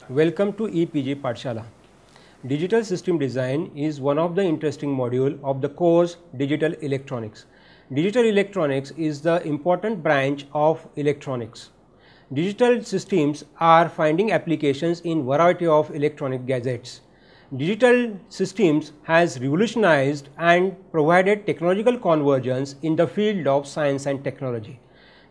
Welcome to EPG Pathshala. Digital System Design is one of the interesting module of the course Digital Electronics. Digital Electronics is the important branch of electronics. Digital systems are finding applications in variety of electronic gadgets. Digital systems has revolutionized and provided technological convergence in the field of science and technology.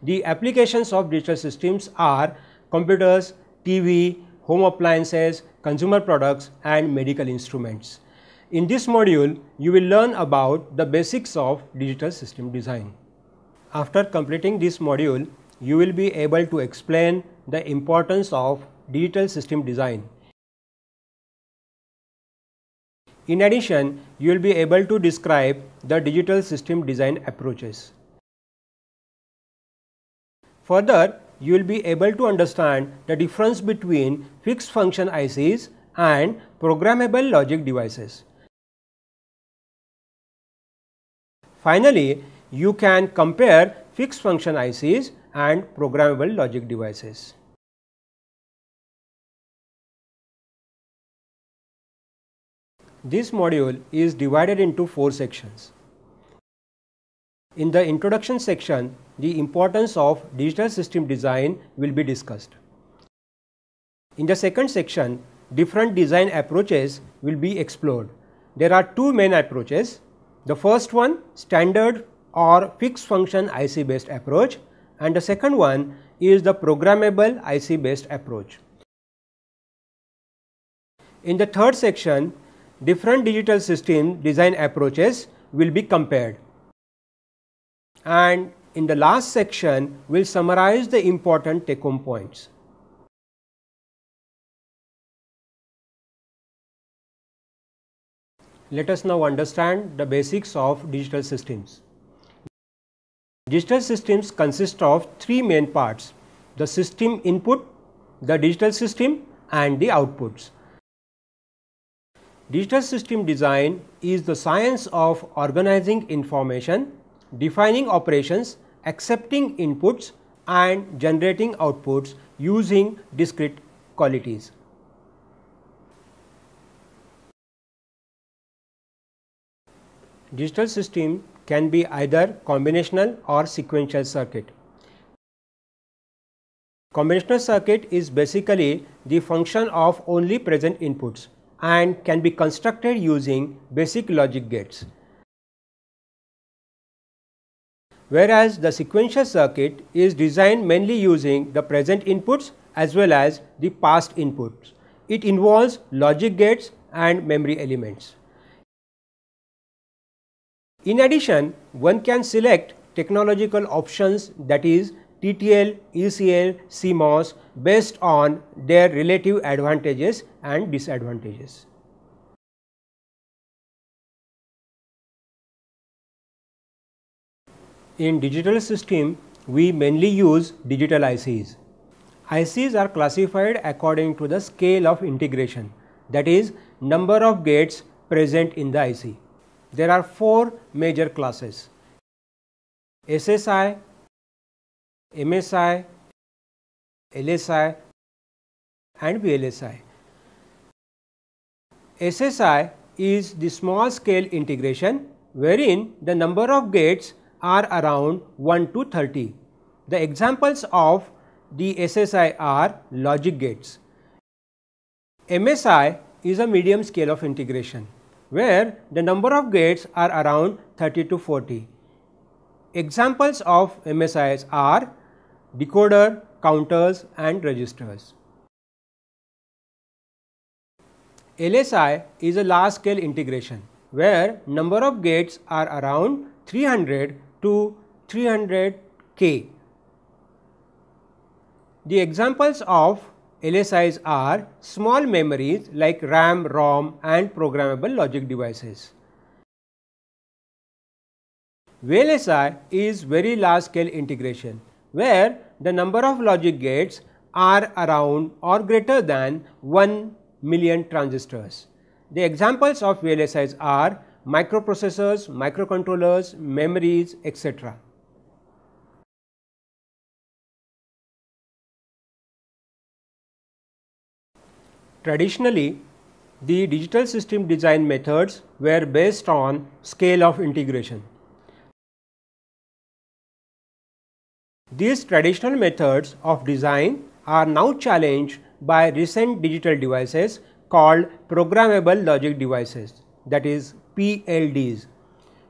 The applications of digital systems are computers, TV, home appliances, consumer products and medical instruments. In this module, you will learn about the basics of digital system design. After completing this module, you will be able to explain the importance of digital system design. In addition, you will be able to describe the digital system design approaches. Further, you will be able to understand the difference between fixed function ICs and programmable logic devices. Finally, you can compare fixed function ICs and programmable logic devices. This module is divided into 4 sections. In the introduction section, the importance of digital system design will be discussed. In the second section, different design approaches will be explored. There are 2 main approaches. The first one, standard or fixed function IC based approach, and the second one is the programmable IC based approach. In the third section, different digital system design approaches will be compared. And in the last section, we will summarize the important take home points. Let us now understand the basics of digital systems. Digital systems consist of 3 main parts: the system input, the digital system and the outputs. Digital system design is the science of organizing information, defining operations, accepting inputs and generating outputs using discrete qualities. Digital system can be either combinational or sequential circuit. Combinational circuit is basically the function of only present inputs and can be constructed using basic logic gates. Whereas the sequential circuit is designed mainly using the present inputs as well as the past inputs. It involves logic gates and memory elements. In addition, one can select technological options, that is TTL, ECL, CMOS, based on their relative advantages and disadvantages. In digital system, we mainly use digital ICs. ICs are classified according to the scale of integration, that is number of gates present in the IC. There are 4 major classes: SSI, MSI, LSI and VLSI. SSI is the small scale integration wherein the number of gates are around 1 to 30. The examples of the SSI are logic gates. MSI is a medium scale of integration where the number of gates are around 30 to 40. Examples of MSIs are decoder, counters and registers. LSI is a large scale integration where number of gates are around 300 to 300K. The examples of LSIs are small memories like RAM, ROM and programmable logic devices. VLSI is very large scale integration where the number of logic gates are around or greater than 1 million transistors. The examples of VLSIs are microprocessors, microcontrollers, memories, etc. Traditionally, the digital system design methods were based on scale of integration. These traditional methods of design are now challenged by recent digital devices called programmable logic devices, that is PLDs,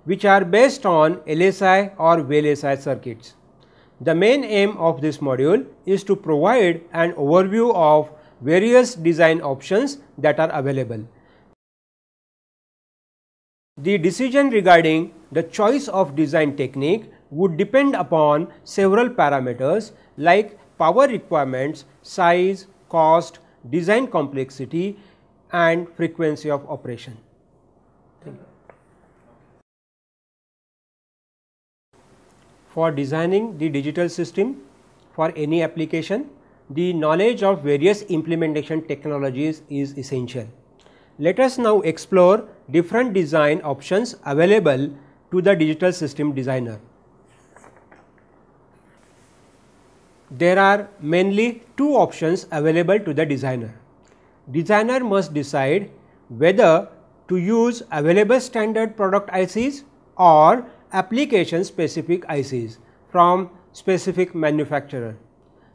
which are based on LSI or VLSI circuits. The main aim of this module is to provide an overview of various design options that are available. The decision regarding the choice of design technique would depend upon several parameters like power requirements, size, cost, design complexity and frequency of operation. For designing the digital system for any application, the knowledge of various implementation technologies is essential. Let us now explore different design options available to the digital system designer. There are mainly two options available to the designer. Designer must decide whether to use available standard product ICs or application specific ICs from specific manufacturer.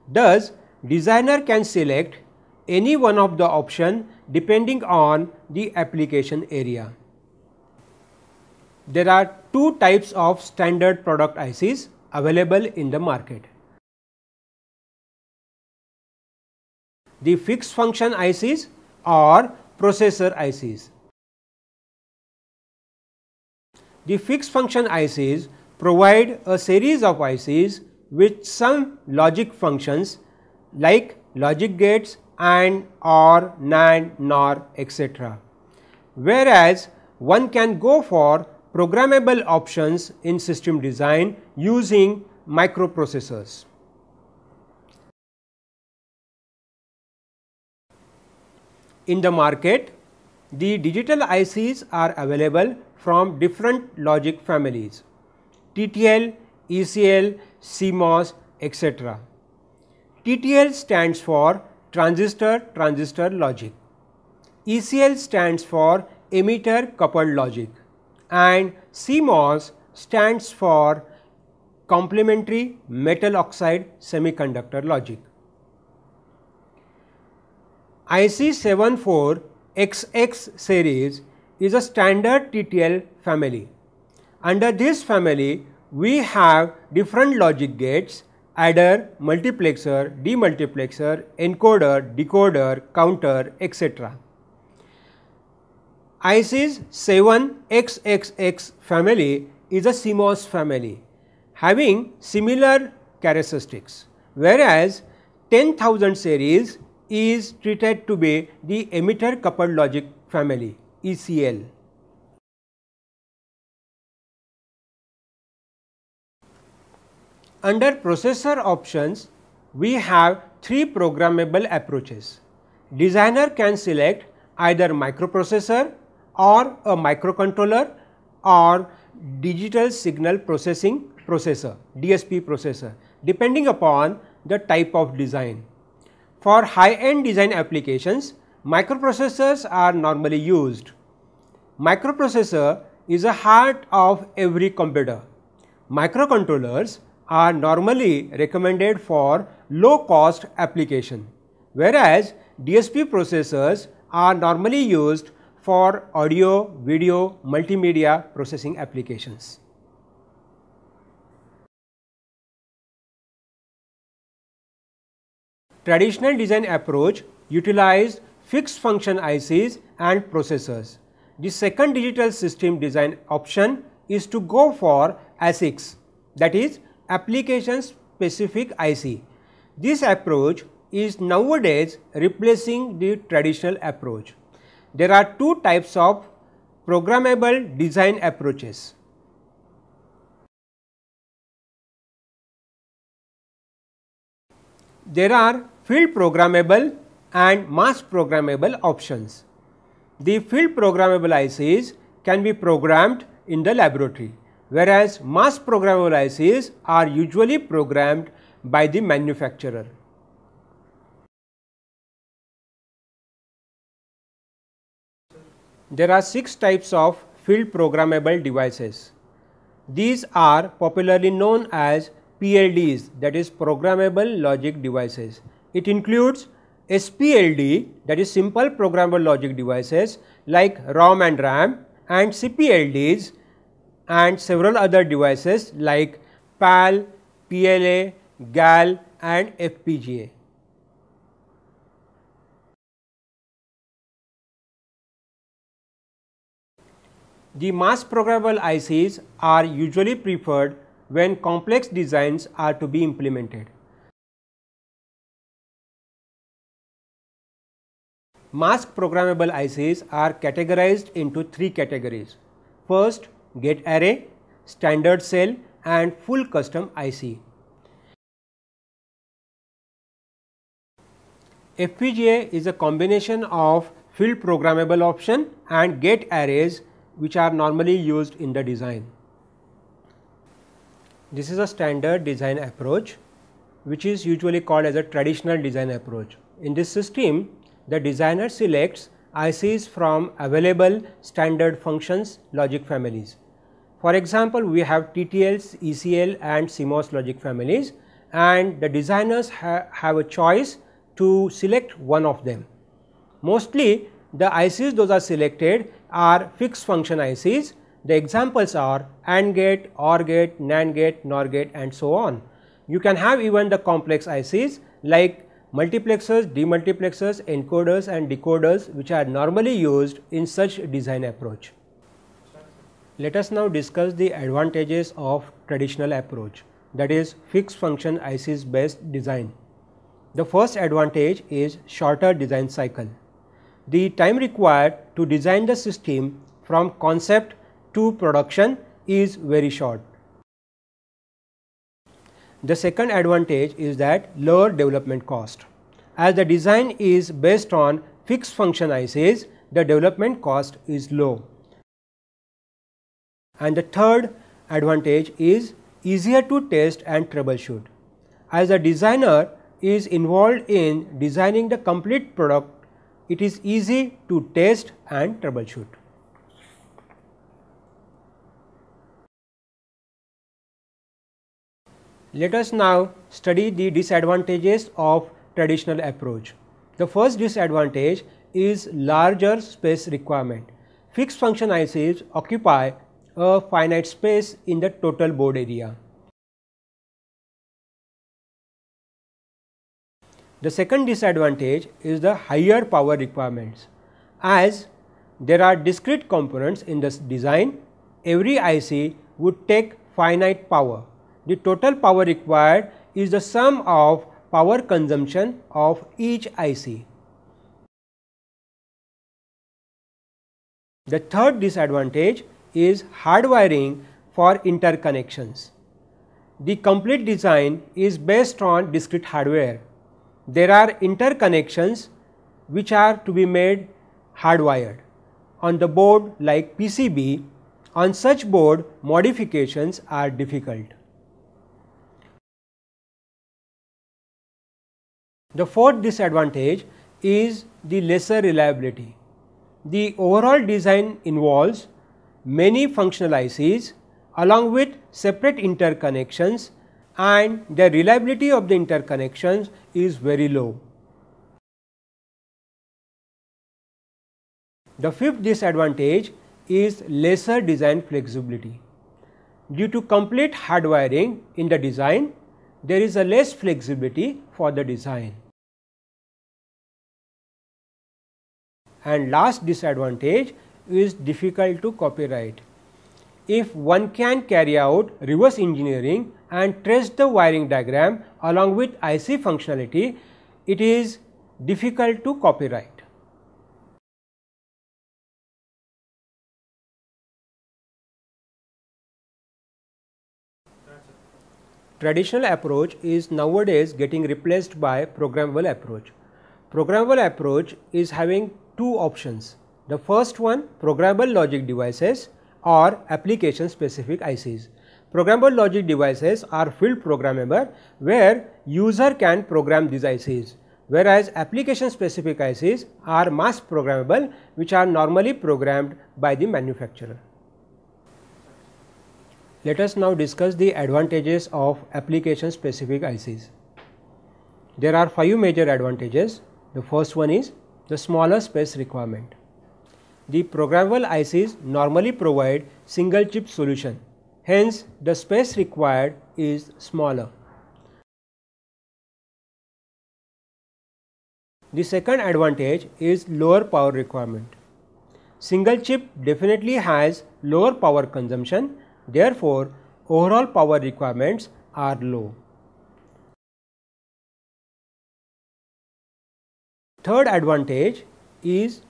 Thus, designer can select any one of the option depending on the application area. There are two types of standard product ICs available in the market. The fixed function ICs or processor ICs. The fixed function ICs provide a series of ICs with some logic functions like logic gates and or NAND, NOR, etc. Whereas one can go for programmable options in system design using microprocessors. In the market, the digital ICs are available from different logic families: TTL, ECL, CMOS, etc. TTL stands for transistor logic, ECL stands for emitter coupled logic, and CMOS stands for complementary metal oxide semiconductor logic. IC74XX series is a standard TTL family. Under this family, we have different logic gates: adder, multiplexer, demultiplexer, encoder, decoder, counter, etc. IC's 7XXX family is a CMOS family having similar characteristics, whereas 10,000 series is treated to be the emitter coupled logic family, ECL. Under processor options, we have three programmable approaches. Designer can select either microprocessor or a microcontroller or digital signal processing processor, DSP processor, depending upon the type of design. For high-end design applications, microprocessors are normally used. Microprocessor is the heart of every computer. Microcontrollers are normally recommended for low-cost application, whereas DSP processors are normally used for audio, video, multimedia processing applications. Traditional design approach utilized fixed function ICs and processors. The second digital system design option is to go for ASICs, that is application specific IC. This approach is nowadays replacing the traditional approach. There are two types of programmable design approaches. There are field programmable and mass programmable options. The field programmable ICs can be programmed in the laboratory, whereas mass programmable ICs are usually programmed by the manufacturer. There are 6 types of field programmable devices. These are popularly known as PLDs, that is programmable logic devices. It includes SPLD, that is simple programmable logic devices like ROM and RAM, and CPLDs and several other devices like PAL, PLA, GAL and FPGA. The mass programmable ICs are usually preferred when complex designs are to be implemented. Mass programmable ICs are categorized into 3 categories. First, gate array, standard cell and full custom IC. FPGA is a combination of field programmable option and gate arrays which are normally used in the design. This is a standard design approach which is usually called as a traditional design approach. In this system, the designer selects ICs from available standard functions logic families. For example, we have TTLs, ECL and CMOS logic families, and the designers have a choice to select one of them. Mostly the ICs those are selected are fixed function ICs. The examples are AND gate, OR gate, NAND gate, NOR gate and so on. You can have even the complex ICs like multiplexers, demultiplexers, encoders and decoders which are normally used in such design approach. Let us now discuss the advantages of traditional approach, that is fixed function ICs based design. The first advantage is shorter design cycle. The time required to design the system from concept to production is very short. The second advantage is that lower development cost. As the design is based on fixed function ICs, the development cost is low. And the third advantage is easier to test and troubleshoot. As a designer is involved in designing the complete product, it is easy to test and troubleshoot. Let us now study the disadvantages of traditional approach. The first disadvantage is larger space requirement. Fixed function ICs occupy a finite space in the total board area. The second disadvantage is the higher power requirements. As there are discrete components in this design, every IC would take finite power. The total power required is the sum of power consumption of each IC. The third disadvantage is hardwiring for interconnections. The complete design is based on discrete hardware. There are interconnections which are to be made hardwired on the board like PCB. On such board, modifications are difficult. The fourth disadvantage is the lesser reliability. The overall design involves many functional ICs along with separate interconnections, and the reliability of the interconnections is very low. The fifth disadvantage is lesser design flexibility. Due to complete hardwiring in the design, there is a less flexibility for the design. And last disadvantage is difficult to copyright. If one can carry out reverse engineering and trace the wiring diagram along with IC functionality, it is difficult to copyright. Traditional approach is nowadays getting replaced by programmable approach. Programmable approach is having two options. The first one, programmable logic devices or application specific ICs. Programmable logic devices are field programmable where user can program these ICs. whereas application specific ICs are mass programmable, which are normally programmed by the manufacturer. Let us now discuss the advantages of application specific ICs. There are 5 major advantages. The first one is the smaller space requirement. The programmable ICs normally provide single chip solution, hence the space required is smaller. The second advantage is lower power requirement. Single chip definitely has lower power consumption, therefore overall power requirements are low. Third advantage is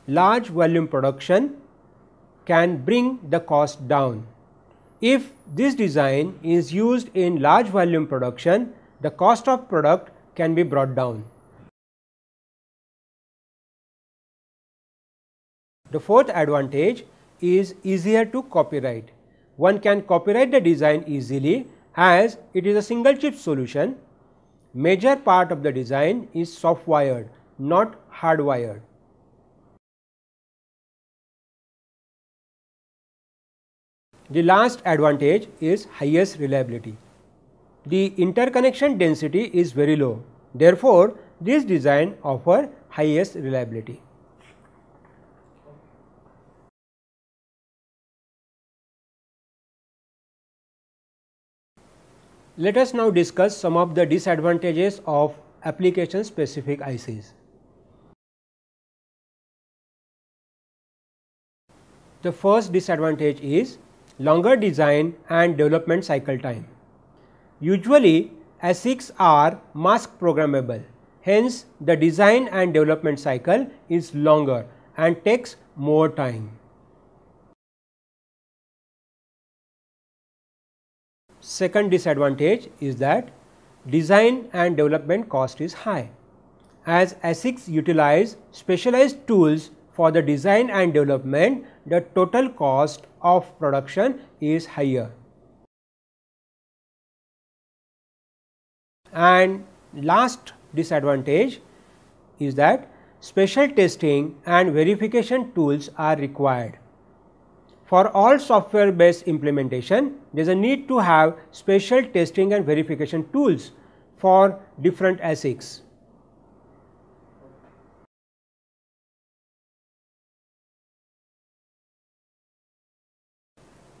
large volume production can bring the cost down. If this design is used in large volume production, the cost of product can be brought down. The fourth advantage is easier to copyright. One can copyright the design easily as it is a single chip solution. Major part of the design is soft wired, not hardwired. The last advantage is highest reliability. The interconnection density is very low. Therefore, this design offers highest reliability. Let us now discuss some of the disadvantages of application specific ICs. The first disadvantage is longer design and development cycle time. Usually ASICs are mask programmable, hence the design and development cycle is longer and takes more time. Second disadvantage is that design and development cost is high. As ASICs utilize specialized tools for the design and development, the total cost of production is higher. And last disadvantage is that special testing and verification tools are required. For all software based implementation, there is a need to have special testing and verification tools for different ASICs.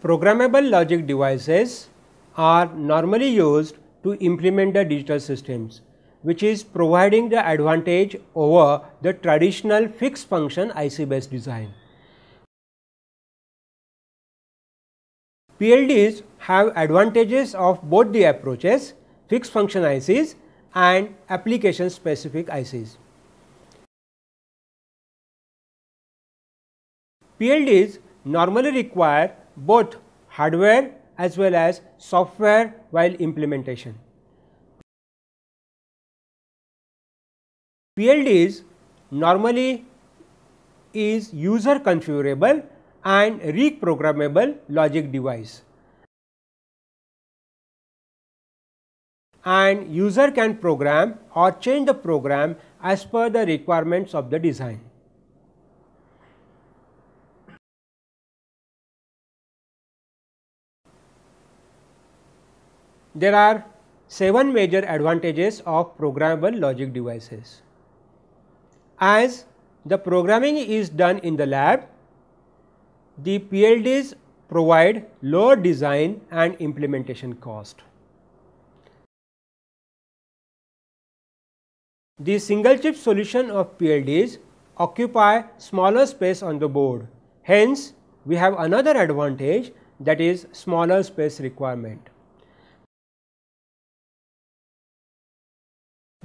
Programmable logic devices are normally used to implement the digital systems, which is providing the advantage over the traditional fixed function IC based design. PLDs have advantages of both the approaches, fixed function ICs and application specific ICs. PLDs normally require both hardware as well as software while implementation. PLDs normally is user configurable and reprogrammable logic device, and user can program or change the program as per the requirements of the design. There are 7 major advantages of programmable logic devices. As the programming is done in the lab, the PLDs provide lower design and implementation cost. The single chip solution of PLDs occupy smaller space on the board. Hence, we have another advantage, that is smaller space requirement.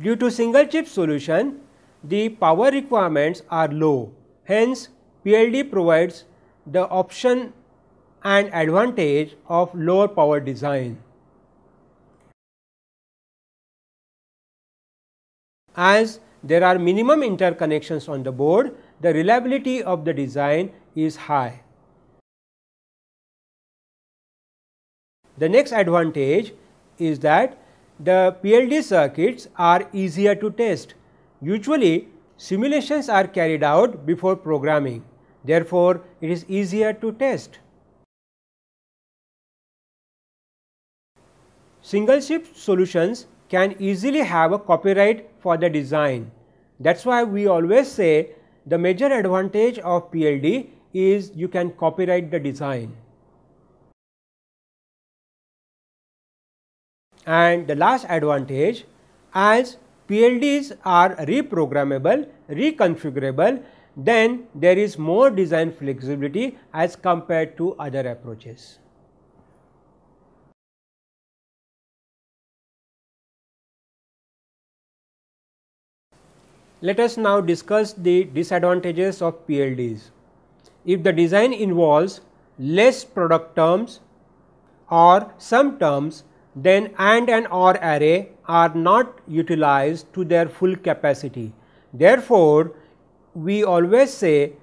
Due to single chip solution, the power requirements are low. Hence, PLD provides the option and advantage of lower power design. As there are minimum interconnections on the board, the reliability of the design is high. The next advantage is that the PLD circuits are easier to test. Usually, simulations are carried out before programming. Therefore, it is easier to test. Single chip solutions can easily have a copyright for the design. That is why we always say the major advantage of PLD is you can copyright the design. And the last advantage, as PLDs are reprogrammable, reconfigurable, then there is more design flexibility as compared to other approaches. Let us now discuss the disadvantages of PLDs. If the design involves less product terms or some terms, then AND and OR array are not utilized to their full capacity. Therefore, we always say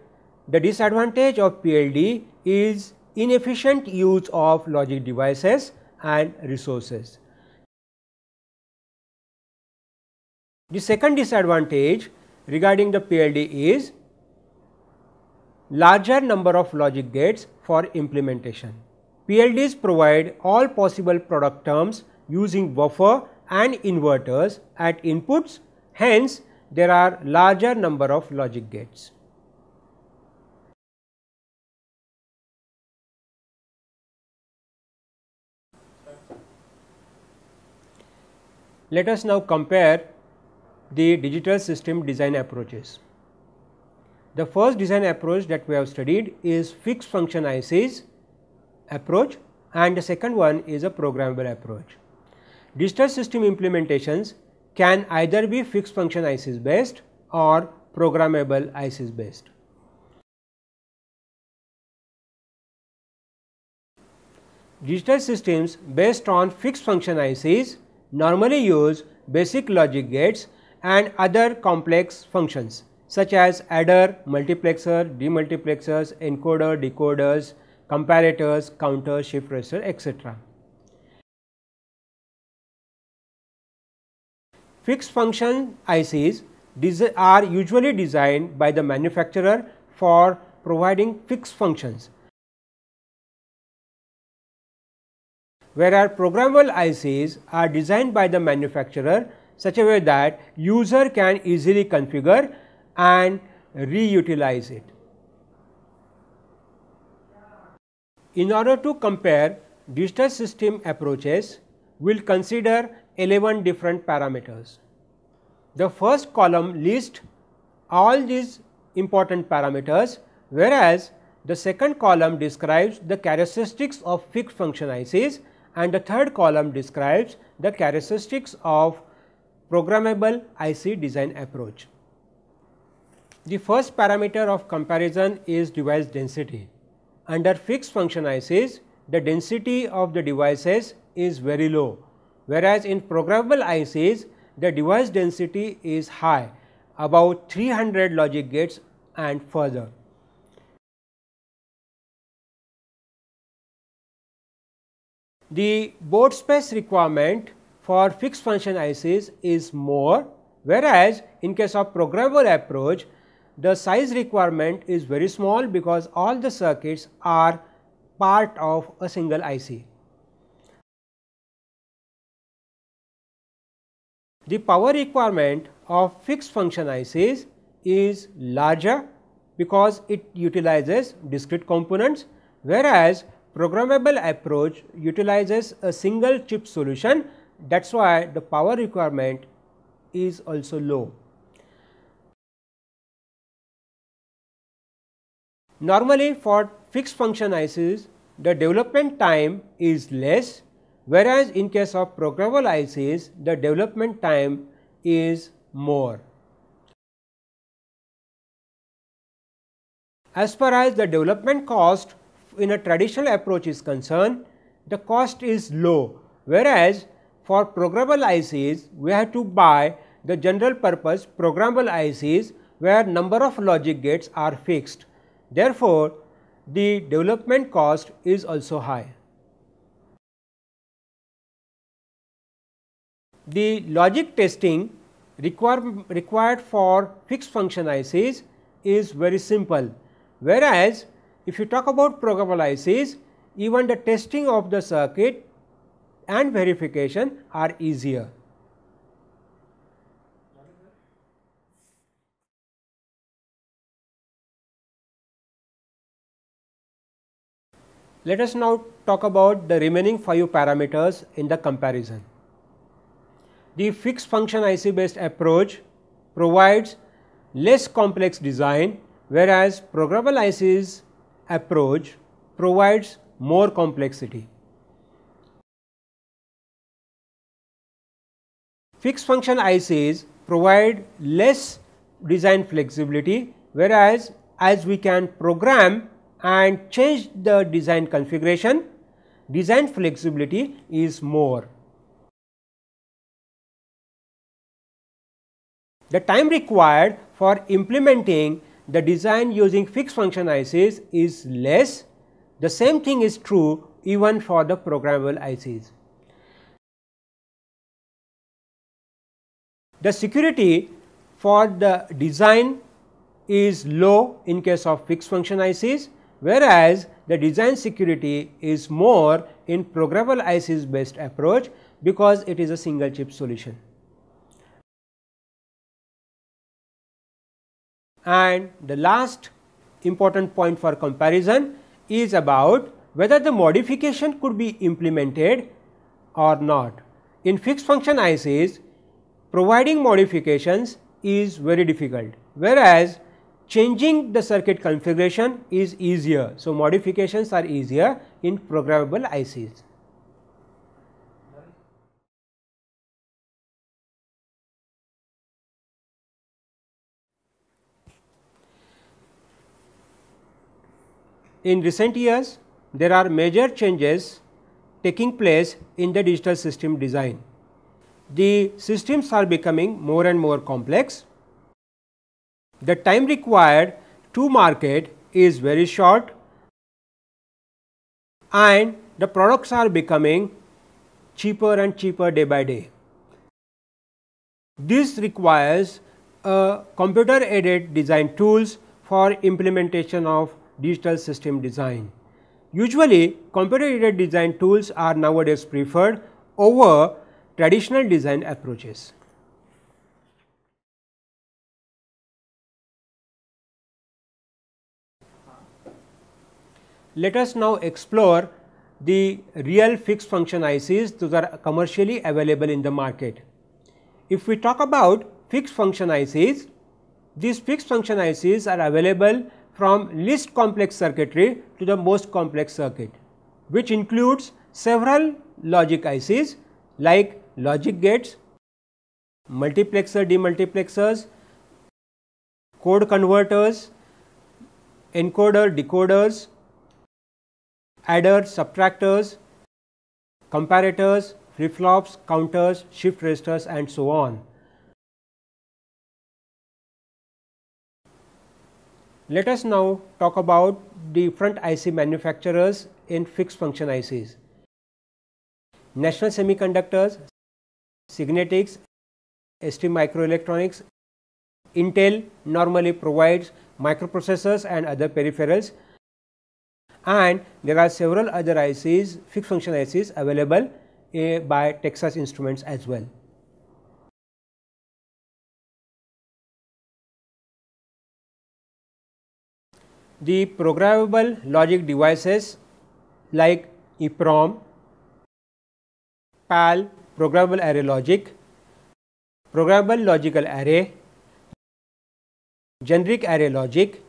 the disadvantage of PLD is inefficient use of logic devices and resources. The second disadvantage regarding the PLD is larger number of logic gates for implementation. PLDs provide all possible product terms using buffer and inverters at inputs, hence there are larger number of logic gates. Let us now compare the digital system design approaches. The first design approach that we have studied is fixed function ICs approach, and the second one is a programmable approach. Digital system implementations can either be fixed function ICs based or programmable ICs based. Digital systems based on fixed function ICs normally use basic logic gates and other complex functions such as adder, multiplexer, demultiplexers, encoder, decoders, comparators, counters, shift register, etc. Fixed function ICs are usually designed by the manufacturer for providing fixed functions, whereas programmable ICs are designed by the manufacturer such a way that user can easily configure and reutilize it. In order to compare digital system approaches, we will consider 11 different parameters. The first column lists all these important parameters, whereas the second column describes the characteristics of fixed function ICs and the third column describes the characteristics of programmable IC design approach. The first parameter of comparison is device density. Under fixed function ICs, the density of the devices is very low, whereas in programmable ICs, the device density is high, about 300 logic gates and further. The board space requirement for fixed function ICs is more, whereas in case of programmable approach, the size requirement is very small because all the circuits are part of a single IC. The power requirement of fixed function ICs is larger because it utilizes discrete components, whereas programmable approach utilizes a single chip solution. That is why the power requirement is also low. Normally for fixed function ICs, the development time is less, whereas in case of programmable ICs, the development time is more. As far as the development cost in a traditional approach is concerned, the cost is low, whereas for programmable ICs, we have to buy the general purpose programmable ICs where number of logic gates are fixed. Therefore, the development cost is also high. the logic testing required for fixed function ICs is very simple, whereas if you talk about programmable ICs, even the testing of the circuit and verification are easier. Let us now talk about the remaining 5 parameters in the comparison. The fixed function IC based approach provides less complex design, whereas programmable IC's approach provides more complexity. Fixed function ICs provide less design flexibility, whereas as we can program and change the design configuration, design flexibility is more. The time required for implementing the design using fixed function ICs is less. The same thing is true even for the programmable ICs. The security for the design is low in case of fixed function ICs, whereas the design security is more in programmable ICs based approach because it is a single chip solution. And the last important point for comparison is about whether the modification could be implemented or not. In fixed function ICs, providing modifications is very difficult, whereas changing the circuit configuration is easier. So, modifications are easier in programmable ICs. In recent years, there are major changes taking place in the digital system design. The systems are becoming more and more complex. The time required to market is very short, and the products are becoming cheaper and cheaper day by day. This requires computer aided design tools for implementation of digital system design. Usually, computer aided design tools are nowadays preferred over traditional design approaches. Let us now explore the real fixed function ICs that are commercially available in the market. If we talk about fixed function ICs, these fixed function ICs are available from least complex circuitry to the most complex circuit, which includes several logic ICs like logic gates, multiplexer demultiplexers, code converters, encoder decoders, adders, subtractors, comparators, flip flops, counters, shift registers, and so on. Let us now talk about different IC manufacturers in fixed function ICs. National Semiconductors, Signetics, ST Microelectronics. Intel normally provides microprocessors and other peripherals, and there are several other ICs, fixed function ICs available by Texas Instruments as well. The programmable logic devices like EEPROM, PAL, programmable array logic, programmable logical array, generic array logic,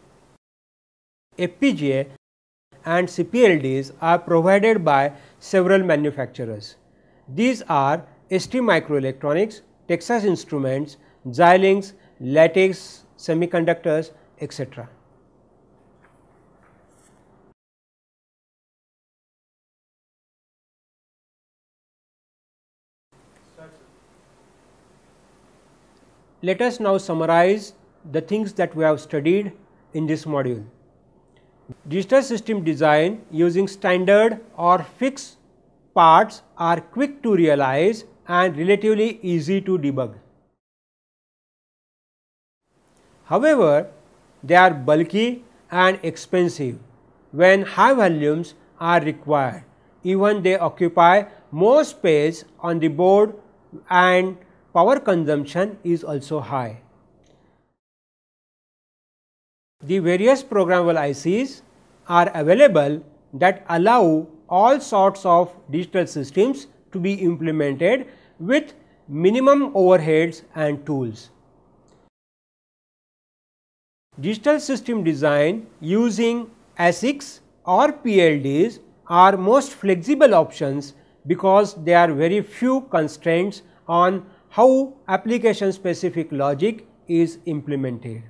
FPGA and CPLDs are provided by several manufacturers. These are ST Microelectronics, Texas Instruments, Xilinx, Lattice Semiconductors, etc. Let us now summarize the things that we have studied in this module. Digital system design using standard or fixed parts are quick to realize and relatively easy to debug. However, they are bulky and expensive when high volumes are required. Even they occupy more space on the board and power consumption is also high. The various programmable ICs are available that allow all sorts of digital systems to be implemented with minimum overheads and tools. Digital system design using ASICs or PLDs are most flexible options because there are very few constraints on how application specific logic is implemented.